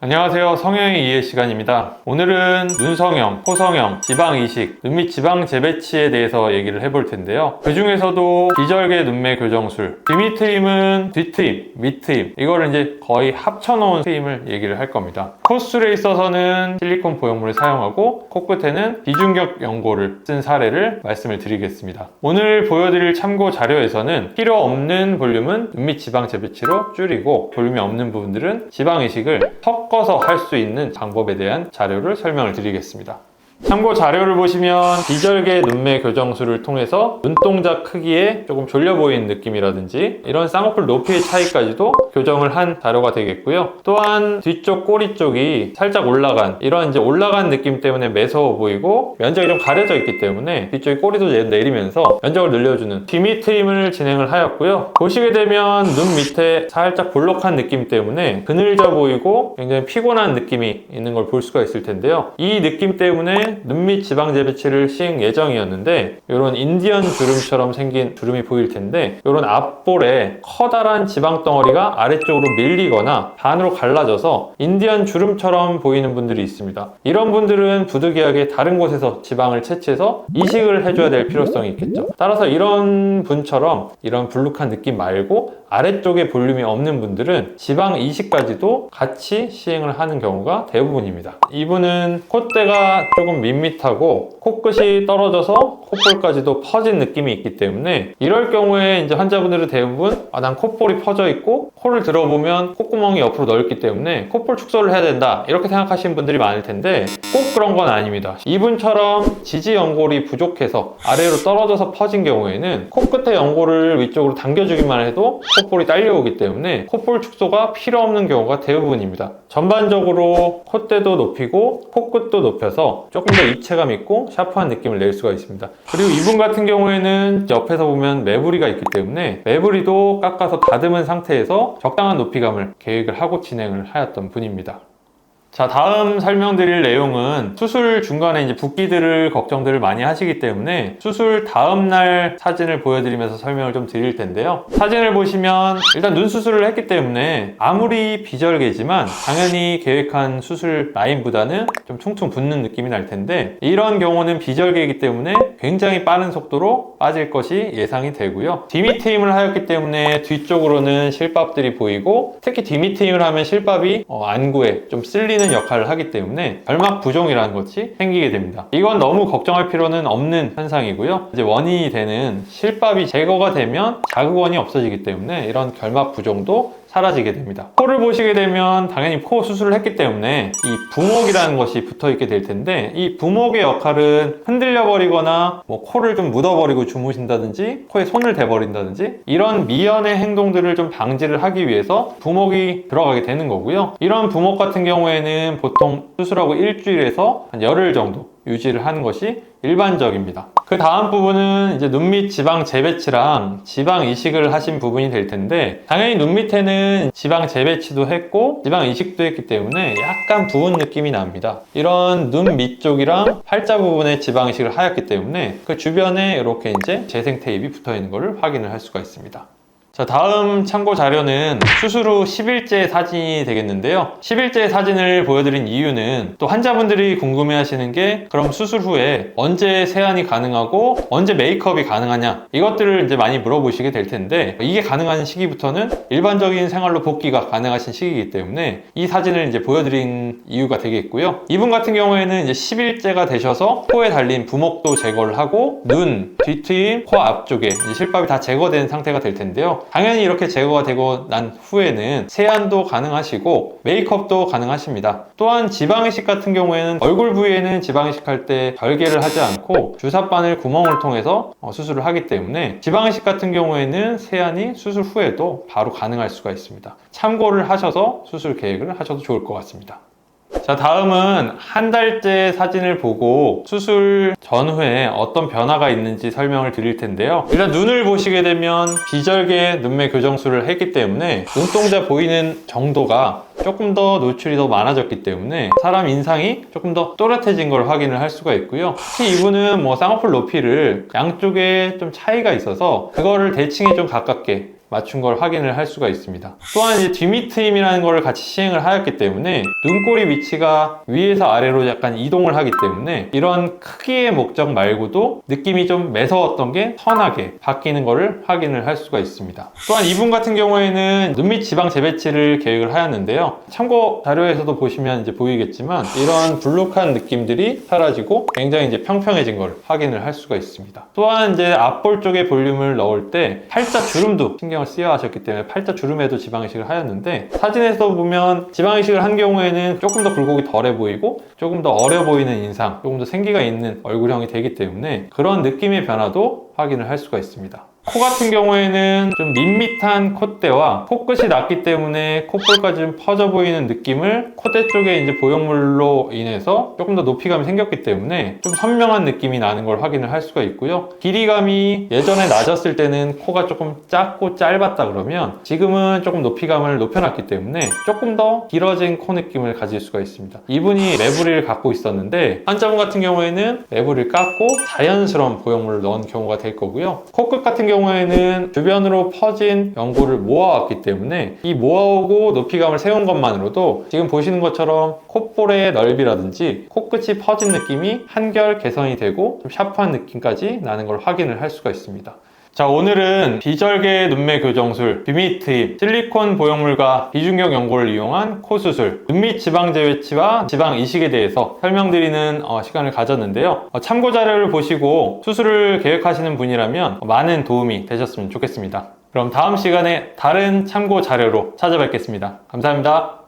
안녕하세요. 성형의 이해 시간입니다. 오늘은 눈성형, 코성형, 지방이식, 눈밑 지방 재배치에 대해서 얘기를 해볼 텐데요. 그 중에서도 비절개 눈매 교정술, 뒤밑트임은 뒤트임, 밑트임, 이거를 이제 거의 합쳐놓은 트임을 얘기를 할 겁니다. 코수술에 있어서는 실리콘 보형물을 사용하고 코끝에는 비중격 연고를 쓴 사례를 말씀을 드리겠습니다. 오늘 보여드릴 참고 자료에서는 필요 없는 볼륨은 눈밑 지방 재배치로 줄이고 볼륨이 없는 부분들은 지방이식을 섞어서 할 수 있는 방법에 대한 자료를 설명을 드리겠습니다. 참고 자료를 보시면 비절개 눈매 교정술을 통해서 눈동자 크기에 조금 졸려 보이는 느낌이라든지 이런 쌍꺼풀 높이의 차이까지도 교정을 한 자료가 되겠고요. 또한 뒤쪽 꼬리 쪽이 살짝 올라간 이런 이제 올라간 느낌 때문에 매서워 보이고 면적이 좀 가려져 있기 때문에 뒤쪽이 꼬리도 내리면서 면적을 늘려주는 뒤밑 트임을 진행을 하였고요. 보시게 되면 눈 밑에 살짝 볼록한 느낌 때문에 그늘져 보이고 굉장히 피곤한 느낌이 있는 걸 볼 수가 있을 텐데요. 이 느낌 때문에 눈밑 지방 재배치를 시행 예정이었는데 이런 인디언 주름처럼 생긴 주름이 보일 텐데 이런 앞볼에 커다란 지방 덩어리가 아래쪽으로 밀리거나 반으로 갈라져서 인디언 주름처럼 보이는 분들이 있습니다. 이런 분들은 부득이하게 다른 곳에서 지방을 채취해서 이식을 해줘야 될 필요성이 있겠죠. 따라서 이런 분처럼 이런 불룩한 느낌 말고 아래쪽에 볼륨이 없는 분들은 지방 이식까지도 같이 시행을 하는 경우가 대부분입니다. 이분은 콧대가 조금 밋밋하고 코끝이 떨어져서 콧볼까지도 퍼진 느낌이 있기 때문에 이럴 경우에 이제 환자분들은 대부분 난 콧볼이 퍼져 있고 코를 들어보면 콧구멍이 옆으로 넓기 때문에 콧볼 축소를 해야 된다 이렇게 생각하시는 분들이 많을 텐데 꼭 그런 건 아닙니다. 이분처럼 지지 연골이 부족해서 아래로 떨어져서 퍼진 경우에는 코끝의 연골을 위쪽으로 당겨주기만 해도 콧볼이 딸려오기 때문에 콧볼 축소가 필요 없는 경우가 대부분입니다. 전반적으로 콧대도 높이고 코끝도 높여서 조금 더 입체감 있고 샤프한 느낌을 낼 수가 있습니다. 그리고 이분 같은 경우에는 옆에서 보면 매부리가 있기 때문에 매부리도 깎아서 다듬은 상태에서 적당한 높이감을 계획을 하고 진행을 하였던 분입니다. 자, 다음 설명드릴 내용은 수술 중간에 이제 붓기들을 걱정들을 많이 하시기 때문에 수술 다음날 사진을 보여드리면서 설명을 좀 드릴 텐데요. 사진을 보시면 일단 눈 수술을 했기 때문에 아무리 비절개지만 당연히 계획한 수술 라인보다는 좀 퉁퉁 붓는 느낌이 날 텐데 이런 경우는 비절개이기 때문에 굉장히 빠른 속도로 빠질 것이 예상이 되고요. 뒤밑 트임을 하였기 때문에 뒤쪽으로는 실밥들이 보이고 특히 뒤밑 트임을 하면 실밥이 안구에 좀 쓸리는 역할을 하기 때문에 결막 부종이라는 것이 생기게 됩니다. 이건 너무 걱정할 필요는 없는 현상이고요. 이제 원인이 되는 실밥이 제거가 되면 자극원이 없어지기 때문에 이런 결막 부종도 사라지게 됩니다. 코를 보시게 되면 당연히 코 수술을 했기 때문에 이 부목이라는 것이 붙어 있게 될 텐데 이 부목의 역할은 흔들려 버리거나 코를 좀 묻어 버리고 주무신다든지 코에 손을 대 버린다든지 이런 미연의 행동들을 좀 방지를 하기 위해서 부목이 들어가게 되는 거고요. 이런 부목 같은 경우에는 보통 수술하고 일주일에서 한 열흘 정도 유지를 하는 것이 일반적입니다. 그 다음 부분은 이제 눈밑 지방 재배치랑 지방 이식을 하신 부분이 될 텐데 당연히 눈 밑에는 지방 재배치도 했고 지방 이식도 했기 때문에 약간 부은 느낌이 납니다. 이런 눈 밑쪽이랑 팔자 부분에 지방 이식을 하였기 때문에 그 주변에 이렇게 이제 재생 테이프가 붙어 있는 것을 확인을 할 수가 있습니다. 자, 다음 참고 자료는 수술 후 10일째 사진이 되겠는데요. 10일째 사진을 보여드린 이유는 또 환자분들이 궁금해 하시는 게 그럼 수술 후에 언제 세안이 가능하고 언제 메이크업이 가능하냐 이것들을 이제 많이 물어보시게 될 텐데 이게 가능한 시기부터는 일반적인 생활로 복귀가 가능하신 시기이기 때문에 이 사진을 이제 보여드린 이유가 되겠고요. 이분 같은 경우에는 이제 10일째가 되셔서 코에 달린 부목도 제거를 하고 눈, 뒤트임, 코 앞쪽에 이제 실밥이 다 제거된 상태가 될 텐데요. 당연히 이렇게 제거가 되고 난 후에는 세안도 가능하시고 메이크업도 가능하십니다. 또한 지방이식 같은 경우에는 얼굴 부위에는 지방이식 할 때 절개를 하지 않고 주사바늘 구멍을 통해서 수술을 하기 때문에 지방이식 같은 경우에는 세안이 수술 후에도 바로 가능할 수가 있습니다. 참고를 하셔서 수술 계획을 하셔도 좋을 것 같습니다. 자, 다음은 한 달째 사진을 보고 수술 전후에 어떤 변화가 있는지 설명을 드릴 텐데요. 일단 눈을 보시게 되면 비절개 눈매 교정술을 했기 때문에 눈동자 보이는 정도가 조금 더 노출이 더 많아졌기 때문에 사람 인상이 조금 더 또렷해진 걸 확인을 할 수가 있고요. 특히 이분은 쌍꺼풀 높이를 양쪽에 좀 차이가 있어서 그거를 대칭에 좀 가깝게 맞춘 걸 확인을 할 수가 있습니다. 또한 이제 뒷밑트임이라는 걸 같이 시행을 하였기 때문에 눈꼬리 위치가 위에서 아래로 약간 이동을 하기 때문에 이런 크기의 목적 말고도 느낌이 좀 매서웠던 게 선하게 바뀌는 것을 확인을 할 수가 있습니다. 또한 이분 같은 경우에는 눈밑 지방 재배치를 계획을 하였는데요. 참고 자료에서도 보시면 이제 보이겠지만 이런 불룩한 느낌들이 사라지고 굉장히 이제 평평해진 걸 확인을 할 수가 있습니다. 또한 이제 앞볼 쪽에 볼륨을 넣을 때 팔자 주름도 신경을 쓰여 하셨기 때문에 팔자 주름에도 지방 이식을 하였는데 사진에서 보면 지방 이식을 한 경우에는 조금 더 굴곡이 덜해 보이고 조금 더 어려 보이는 인상, 조금 더 생기가 있는 얼굴형이 되기 때문에 그런 느낌의 변화도 확인을 할 수가 있습니다. 코 같은 경우에는 좀 밋밋한 콧대와 코끝이 낮기 때문에 콧볼까지 좀 퍼져 보이는 느낌을 콧대 쪽에 이제 보형물로 인해서 조금 더 높이감이 생겼기 때문에 좀 선명한 느낌이 나는 걸 확인을 할 수가 있고요. 길이감이 예전에 낮았을 때는 코가 조금 작고 짧았다 그러면 지금은 조금 높이감을 높여놨기 때문에 조금 더 길어진 코 느낌을 가질 수가 있습니다. 이분이 매부리를 갖고 있었는데 환자분 같은 경우에는 매부리를 깎고 자연스러운 보형물을 넣은 경우가 될 거고요. 코끝 같은 경우에는 주변으로 퍼진 연고를 모아왔기 때문에 이 모아오고 높이감을 세운 것만으로도 지금 보시는 것처럼 콧볼의 넓이라든지 코끝이 퍼진 느낌이 한결 개선이 되고 좀 샤프한 느낌까지 나는 걸 확인을 할 수가 있습니다. 자, 오늘은 비절개 눈매 교정술, 뒷밑트임, 실리콘 보형물과 비중격 연고를 이용한 코수술, 눈밑 지방 재배치와 지방 이식에 대해서 설명드리는 시간을 가졌는데요. 참고 자료를 보시고 수술을 계획하시는 분이라면 많은 도움이 되셨으면 좋겠습니다. 그럼 다음 시간에 다른 참고 자료로 찾아뵙겠습니다. 감사합니다.